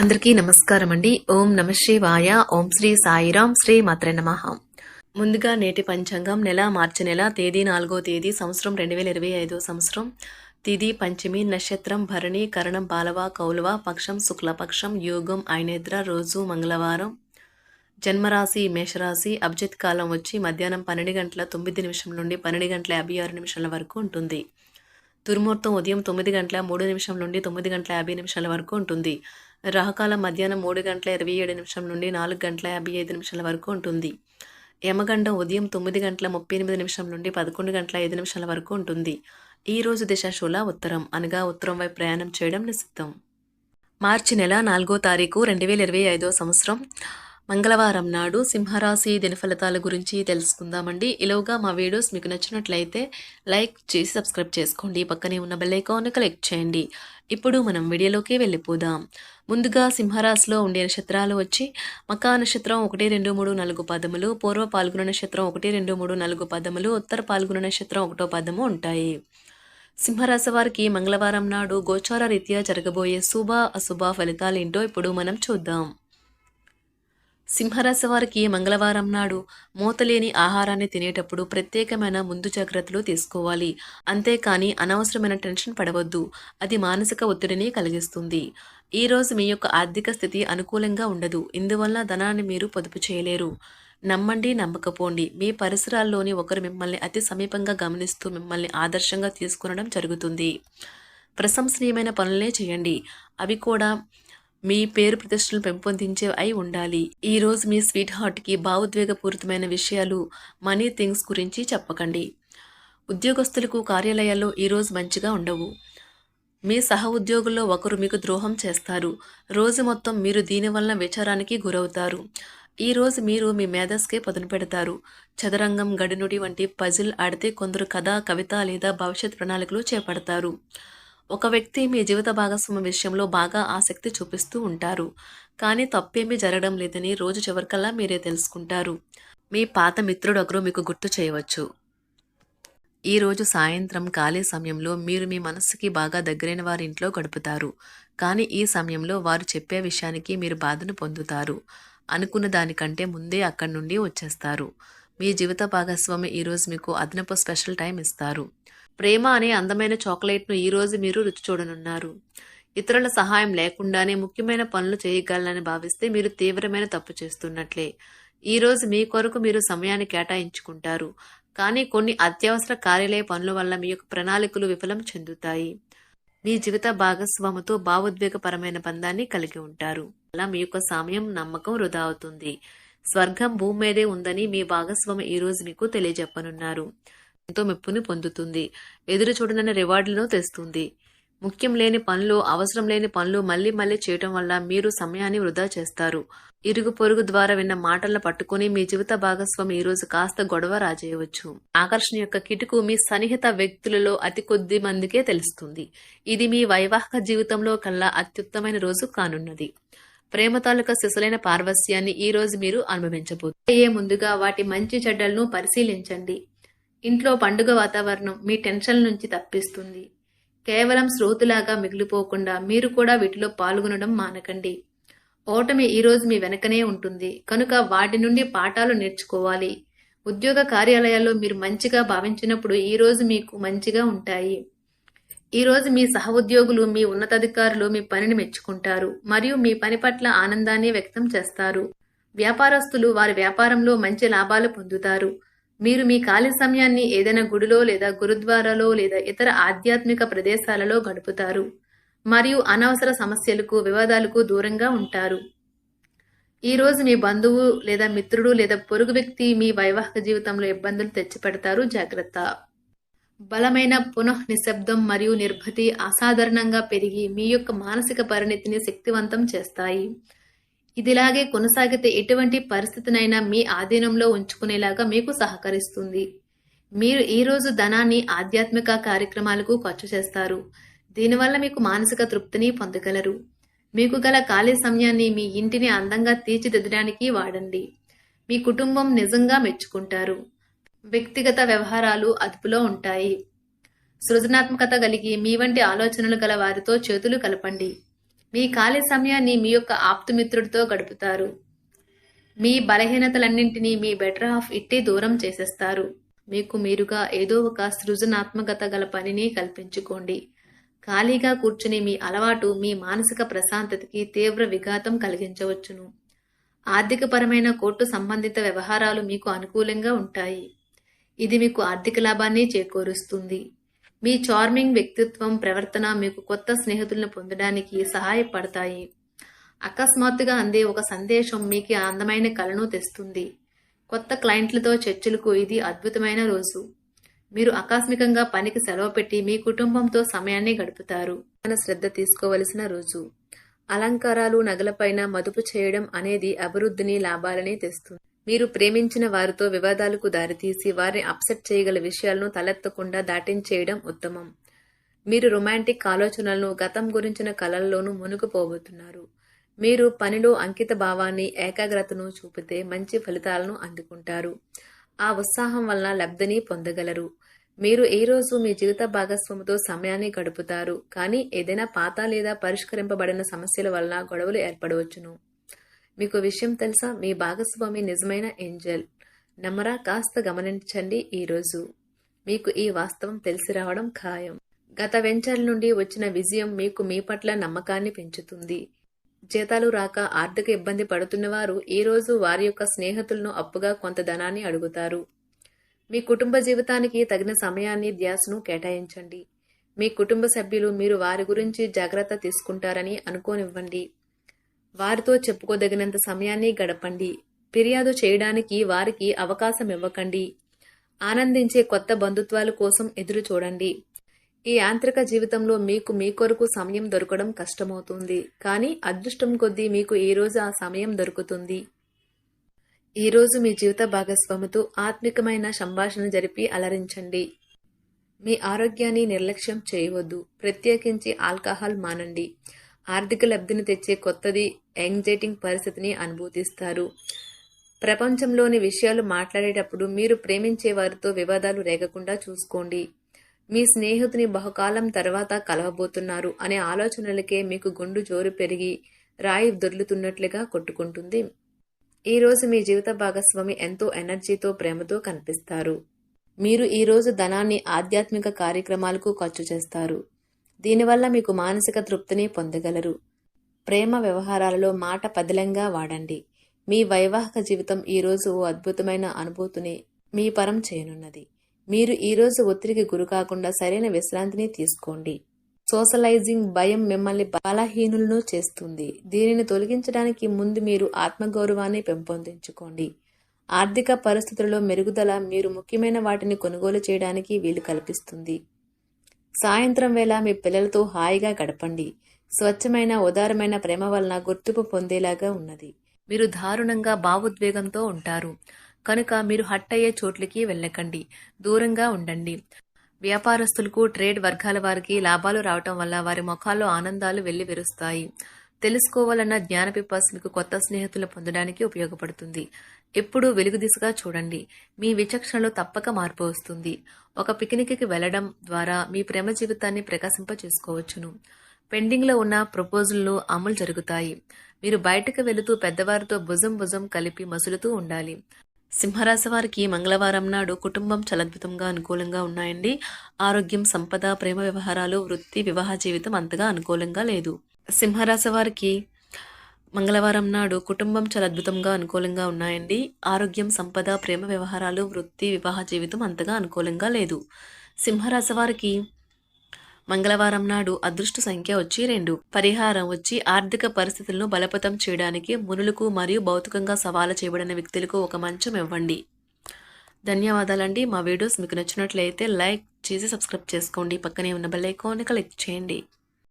అందరికీ నమస్కారం అండి. ఓం నమ శివాయ. ఓం శ్రీ సాయిరాం. శ్రీ మాత్రే నమః. ముందుగా నేటి పంచాంగం మార్చి నెల తేదీ 4వ తేదీ సంవత్సరం 2025 సంవత్సరం. తిథి పంచమి, నక్షత్రం భరణి, కరణం బాలవ కౌలవ, పక్షం శుక్లపక్షం, యోగం ఐనేద్ర, రోజు మంగళవారం. జన్మరాశి మేషరాశి. అభిజిత్ కాలం వచ్చి మధ్యాహ్నం 12 గంటల 9 నిమిషం నుండి 12 గంటల 56 నిమిషాల వరకు ఉంటుంది. దుర్ముహూర్తం ఉదయం 9 గంటల 3 నిమిషం నుండి 9 గంటల 50 నిమిషాల వరకు ఉంటుంది. రాహుకాలం మధ్యాహ్నం 3 గంటల 27 నిమిషం నుండి 4 గంటల 55 నిమిషాల వరకు ఉంటుంది. యమగండం ఉదయం 9 గంటల 38 నిమిషం నుండి 11 గంటల 5 నిమిషాల వరకు ఉంటుంది. ఈ రోజు దిశ శూల ఉత్తరం, అనగా ఉత్తరం వైపు ప్రయాణం చేయడం నిషిద్ధం. మార్చి నెల 4వ తారీఖు 2025 సంవత్సరం మంగళవారం నాడు సింహరాశి దినఫలితాల గురించి తెలుసుకుందామండి. ఇలాగా మా వీడియోస్ మీకు నచ్చినట్లయితే లైక్ చేసి సబ్స్క్రైబ్ చేసుకోండి. పక్కనే ఉన్న బెల్ ఐకాన్ క్లిక్ చేయండి. ఇప్పుడు మనం వీడియోలోకి వెళ్ళిపోదాం. ముందుగా సింహరాశిలో ఉండే నక్షత్రాలు వచ్చి మకా నక్షత్రం 1, 2, 3, 4 పదములు, పూర్వ పాల్గొన నక్షత్రం 1, 2, 3, 4 పదములు, ఉత్తర పాల్గొన నక్షత్రం 1వ పదము ఉంటాయి. సింహరాశి వారికి మంగళవారం నాడు గోచార రీత్యా జరగబోయే శుభ అశుభ ఫలితాలు ఏంటో ఇప్పుడు మనం చూద్దాం. సింహరాశి వారికి మంగళవారం నాడు మూతలేని ఆహారాన్ని తినేటప్పుడు ప్రత్యేకమైన ముందు జాగ్రత్తలు తీసుకోవాలి. అంతేకాని అనవసరమైన టెన్షన్ పడవద్దు. అది మానసిక ఒత్తిడిని కలిగిస్తుంది. ఈ రోజు మీ యొక్క ఆర్థిక స్థితి అనుకూలంగా ఉండదు. ఇందువల్ల ధనాన్ని మీరు పొదుపు చేయలేరు. నమ్మండి, నమ్మకపోండి. మీ పరిసరాల్లోని ఒకరు మిమ్మల్ని అతి సమీపంగా గమనిస్తూ మిమ్మల్ని ఆదర్శంగా తీసుకునడం జరుగుతుంది. ప్రశంసనీయమైన పనులనే చేయండి. అవి కూడా మీ పేరు ప్రతిష్టలు పెంపొందించే అయి ఉండాలి. ఈ రోజు మీ స్వీట్ హార్ట్కి భావోద్వేగపూరితమైన విషయాలు, మనీ థింగ్స్ గురించి చెప్పకండి. ఉద్యోగస్తులకు కార్యాలయాల్లో ఈరోజు మంచిగా ఉండవు. మీ సహ ఉద్యోగుల్లో ఒకరు మీకు ద్రోహం చేస్తారు. రోజు మొత్తం మీరు దీనివల్ల విచారానికి గురవుతారు. ఈ రోజు మీరు మీ మేధస్కే పదును పెడతారు. చదరంగం, గడినుడి వంటి పజిల్ ఆడితే కొందరు కథ, కవిత లేదా భవిష్యత్ ప్రణాళికలు చేపడతారు. ఒక వ్యక్తి మీ జీవిత భాగస్వామి విషయంలో బాగా ఆసక్తి చూపిస్తూ ఉంటారు. కానీ తప్పేమీ జరగడం లేదని రోజు చివరికల్లా మీరే తెలుసుకుంటారు. మీ పాత మిత్రుడు ఒకరు మీకు గుర్తు చేయవచ్చు. ఈ రోజు సాయంత్రం ఖాళీ సమయంలో మీరు మీ మనస్సుకి బాగా దగ్గరైన వారి ఇంట్లో గడుపుతారు. కానీ ఈ సమయంలో వారు చెప్పే విషయానికి మీరు బాధను పొందుతారు. అనుకున్న దానికంటే ముందే అక్కడి నుండి వచ్చేస్తారు. మీ జీవిత భాగస్వామి ఈరోజు మీకు అదనపు స్పెషల్ టైం ఇస్తారు. ప్రేమ అనే అందమైన చాక్లెట్ను ఈరోజు మీరు రుచి చూడనున్నారు. ఇతరుల సహాయం లేకుండానే ముఖ్యమైన పనులు చేయగలనని భావిస్తే మీరు తీవ్రమైన తప్పు చేస్తున్నట్లే. ఈరోజు మీ కొరకు మీరు సమయాన్ని కేటాయించుకుంటారు. కానీ కొన్ని అత్యవసర కార్యాలయ పనుల వల్ల మీ యొక్క ప్రణాళికలు విఫలం చెందుతాయి. మీ జీవిత భాగస్వామితో భావోద్వేగపరమైన బంధాన్ని కలిగి ఉంటారు. అలా మీ యొక్క సమయం, నమ్మకం వృధా అవుతుంది. స్వర్గం భూమి మీదే ఉందని మీ భాగస్వామి ఈరోజు మీకు తెలియజెప్పనున్నారు. ఎంతో మెప్పుని పొందుతుంది. ఎదురు చూడనన్న రివార్డులను తెస్తుంది. ముఖ్యం లేని పనులు, అవసరం లేని పనులు మళ్ళీ చేయటం వల్ల మీరు సమయాన్ని వృధా చేస్తారు. ఇరుగు పొరుగు ద్వారా విన్న మాటలను పట్టుకుని మీ జీవిత భాగస్వామి ఈరోజు కాస్త గొడవ రాజేయవచ్చు. ఆకర్షణ యొక్క కిటుకు మీ సన్నిహిత వ్యక్తులలో అతి కొద్ది మందికే తెలుస్తుంది. ఇది మీ వైవాహిక జీవితంలో కల్లా అత్యుత్తమైన రోజు కానున్నది. ప్రేమ తాలూకా సిసలైన పార్వస్యాన్ని ఈ రోజు మీరు అనుభవించబోతున్నారు. ముందుగా వాటి మంచి చెడ్డలను పరిశీలించండి. ఇంట్లో పండుగ వాతావరణం మీ టెన్షన్ నుంచి తప్పిస్తుంది. కేవలం శ్రోతులాగా మిగిలిపోకుండా మీరు కూడా వీటిలో పాల్గొనడం మానకండి. ఓటమి ఈరోజు మీ వెనకనే ఉంటుంది కనుక వాటి నుండి పాఠాలు నేర్చుకోవాలి. ఉద్యోగ కార్యాలయాల్లో మీరు మంచిగా భావించినప్పుడు ఈ రోజు మీకు మంచిగా ఉంటాయి. ఈ రోజు మీ సహ ఉద్యోగులు, మీ ఉన్నతాధికారులు మీ పనిని మెచ్చుకుంటారు మరియు మీ పని పట్ల ఆనందాన్ని వ్యక్తం చేస్తారు. వ్యాపారస్తులు వారి వ్యాపారంలో మంచి లాభాలు పొందుతారు. మీరు మీ ఖాళీ సమయాన్ని ఏదైనా గుడిలో లేదా గురుద్వారాలో లేదా ఇతర ఆధ్యాత్మిక ప్రదేశాలలో గడుపుతారు మరియు అనవసర సమస్యలకు, వివాదాలకు దూరంగా ఉంటారు. ఈ రోజు మీ బంధువు లేదా మిత్రుడు లేదా పొరుగు వ్యక్తి మీ వైవాహిక జీవితంలో ఇబ్బందులు తెచ్చిపెడతారు. జాగ్రత్త. బలమైన నిశ్శబ్దం మరియు నిర్భతి అసాధారణంగా పెరిగి మీ యొక్క మానసిక పరిణతిని శక్తివంతం చేస్తాయి. ఇదిలాగే కొనసాగితే ఎటువంటి పరిస్థితినైనా మీ ఆధీనంలో ఉంచుకునేలాగా మీకు సహకరిస్తుంది. మీరు ఈ రోజు ధనాన్ని ఆధ్యాత్మిక కార్యక్రమాలకు ఖర్చు చేస్తారు. దీనివల్ల మీకు మానసిక తృప్తిని పొందగలరు. మీకు గల ఖాళీ సమయాన్ని మీ ఇంటిని అందంగా తీర్చిదిద్దడానికి వాడండి. మీ కుటుంబం నిజంగా మెచ్చుకుంటారు. వ్యక్తిగత వ్యవహారాలు అదుపులో ఉంటాయి. సృజనాత్మకత కలిగి మీ వంటి ఆలోచనలు గల వారితో చేతులు కలపండి. మీ ఖాళీ సమయాన్ని మీ యొక్క ఆప్తమిత్రుడితో గడుపుతారు. మీ బలహీనతలన్నింటినీ మీ బెటర్ హాఫ్ ఇట్టే దూరం చేసేస్తారు. మీకు మీరుగా ఏదో ఒక సృజనాత్మకత గల పనిని కల్పించుకోండి. ఖాళీగా కూర్చుని మీ అలవాటు మీ మానసిక ప్రశాంతతకి తీవ్ర విఘాతం కలిగించవచ్చును. ఆర్థికపరమైన కోర్టు సంబంధిత వ్యవహారాలు మీకు అనుకూలంగా ఉంటాయి. ఇది మీకు ఆర్థిక లాభాన్ని చేకూరుస్తుంది. మీ చార్మింగ్ వ్యక్తిత్వం, ప్రవర్తన మీకు కొత్త స్నేహితులను పొందడానికి సహాయపడతాయి. అకస్మాత్తుగా అందే ఒక సందేశం మీకు అందమైన కలను తెస్తుంది. కొత్త క్లయింట్లతో చర్చలకు ఇది అద్భుతమైన రోజు. మీరు ఆకస్మికంగా పనికి సెలవు పెట్టి మీ కుటుంబంతో సమయాన్ని గడుపుతారు. శ్రద్ధ తీసుకోవలసిన రోజు. అలంకారాలు, నగలపైన మదుపు చేయడం అనేది అభివృద్ధిని, లాభాలని తెస్తుంది. మీరు ప్రేమించిన వారితో వివాదాలకు దారితీసి వారిని అప్సెట్ చేయగల విషయాలను తలెత్తకుండా దాటించేయడం ఉత్తమం. మీరు రొమాంటిక్ ఆలోచనలను, గతం గురించిన కలల్లోనూ మునిగిపోబోతున్నారు. మీరు పనిలో అంకిత భావాన్ని, ఏకాగ్రతను చూపితే మంచి ఫలితాలను అందుకుంటారు. ఆ ఉత్సాహం వలన లబ్ధిని పొందగలరు. మీరు ఈ రోజు మీ జీవిత భాగస్వామితో సమయాన్ని గడుపుతారు. కానీ ఏదైనా పాత లేదా పరిష్కరింపబడిన సమస్యల వలన గొడవలు ఏర్పడవచ్చును. మీకు విషయం తెలుసా? మీ భాగస్వామి నిజమైన ఏంజల్. నమ్మరా? కాస్త గమనించండి. ఈరోజు మీకు ఈ వాస్తవం తెలిసి రావడం ఖాయం. గత వెంచర్ల నుండి వచ్చిన విజయం మీకు మీ పట్ల నమ్మకాన్ని పెంచుతుంది. జీతాలు రాక ఆర్థిక ఇబ్బంది పడుతున్నవారు ఈరోజు వారి యొక్క స్నేహితులను అప్పుగా కొంత ధనాన్ని అడుగుతారు. మీ కుటుంబ జీవితానికి తగిన సమయాన్ని, ధ్యాసను కేటాయించండి. మీ కుటుంబ సభ్యులు మీరు వారి గురించి జాగ్రత్త తీసుకుంటారని అనుకోనివ్వండి. వారితో చెప్పుకోదగినంత సమయాన్ని గడపండి. ఫిర్యాదు చేయడానికి వారికి అవకాశం ఇవ్వకండి. ఆనందించే కొత్త బంధుత్వాల కోసం ఎదురు చూడండి. ఈ యాంత్రిక జీవితంలో మీకు మీ కొరకు సమయం దొరకడం కష్టమవుతుంది. కానీ అదృష్టం కొద్దీ మీకు ఈరోజు ఆ సమయం దొరుకుతుంది. ఈరోజు మీ జీవిత భాగస్వామితో ఆత్మికమైన సంభాషణ జరిపి అలరించండి. మీ ఆరోగ్యాన్ని నిర్లక్ష్యం చేయవద్దు. ప్రత్యేకించి ఆల్కహాల్ మానండి. ఆర్థిక లబ్ధిని తెచ్చే కొత్తది, యాంగ్జైటింగ్ పరిస్థితిని అనుభూతిస్తారు. ప్రపంచంలోని విషయాలు మాట్లాడేటప్పుడు మీరు ప్రేమించే వారితో వివాదాలు రేగకుండా చూసుకోండి. మీ స్నేహితుని బహుకాలం తర్వాత కలవబోతున్నారు అనే ఆలోచనలకే మీకు గుండు జోరు పెరిగి రాయి దొర్లుతున్నట్లుగా కొట్టుకుంటుంది. ఈరోజు మీ జీవిత భాగస్వామి ఎంతో ఎనర్జీతో, ప్రేమతో కనిపిస్తారు. మీరు ఈరోజు ధనాన్ని ఆధ్యాత్మిక కార్యక్రమాలకు ఖర్చు చేస్తారు. దీనివల్ల మీకు మానసిక తృప్తిని పొందగలరు. ప్రేమ వ్యవహారాలలో మాట పదిలంగా వాడండి. మీ వైవాహిక జీవితం ఈరోజు ఓ అద్భుతమైన అనుభూతిని మీ పరం చేయనున్నది. మీరు ఈరోజు ఒత్తిడికి గురి కాకుండా సరైన విశ్రాంతిని తీసుకోండి. సోషలైజింగ్ భయం మిమ్మల్ని బలహీనులను చేస్తుంది. దీనిని తొలగించడానికి ముందు మీరు ఆత్మగౌరవాన్ని పెంపొందించుకోండి. ఆర్థిక పరిస్థితులలో మెరుగుదల మీరు ముఖ్యమైన వాటిని కొనుగోలు చేయడానికి వీలు కల్పిస్తుంది. సాయంత్రం వేళ మీ పిల్లలతో హాయిగా గడపండి. స్వచ్ఛమైన, ఉదారమైన ప్రేమ వలన గుర్తింపు పొందేలాగా ఉన్నది. మీరు దారుణంగా భావోద్వేగంతో ఉంటారు కనుక మీరు హట్ అయ్యే చోట్లకి వెళ్ళకండి. దూరంగా ఉండండి. వ్యాపారస్తులకు, ట్రేడ్ వర్గాల వారికి లాభాలు రావటం వల్ల వారి ముఖాల్లో ఆనందాలు వెళ్లి విరుస్తాయి. తెలుసుకోవాలన్న జ్ఞాన పిపాస మీకు కొత్త స్నేహితులు పొందడానికి ఉపయోగపడుతుంది. ఎప్పుడూ వెలుగు దిశగా చూడండి. మీ విచక్షణలో తప్పక మార్పు వస్తుంది. ఒక పిక్నిక్కి వెళ్లడం ద్వారా మీ ప్రేమ జీవితాన్ని ప్రకాశింప చేసుకోవచ్చును. పెండింగ్లో ఉన్న ప్రపోజల్లు అమలు జరుగుతాయి. మీరు బయటకు వెళుతూ పెద్దవారితో భుజం కలిపి మసులుతూ ఉండాలి. సింహరాశి వారికి మంగళవారం నాడు కుటుంబం చాలా అద్భుతంగా, అనుకూలంగా ఉన్నాయండి. ఆరోగ్యం, సంపద, ప్రేమ వ్యవహారాలు, వృత్తి, వివాహ జీవితం అంతగా అనుకూలంగా లేదు. సింహరాశి వారికి మంగళవారం నాడు కుటుంబం చాలా అద్భుతంగా, అనుకూలంగా ఉన్నాయండి. ఆరోగ్యం, సంపద, ప్రేమ వ్యవహారాలు, వృత్తి, వివాహ జీవితం అంతగా అనుకూలంగా లేదు. సింహరాశి వారికి మంగళవారం నాడు అదృష్ట సంఖ్య వచ్చి 2. పరిహారం వచ్చి ఆర్థిక పరిస్థితులను బలోపేతం చేయడానికి మునులకు మరియు భౌతికంగా సవాలు చేయబడిన వ్యక్తులకు ఒక మంచం ఇవ్వండి. ధన్యవాదాలండి. మా వీడియోస్ మీకు నచ్చినట్లయితే లైక్ చేసి సబ్స్క్రైబ్ చేసుకోండి. పక్కనే ఉన్న బెల్ ఐకాన్ని క్లిక్ చేయండి.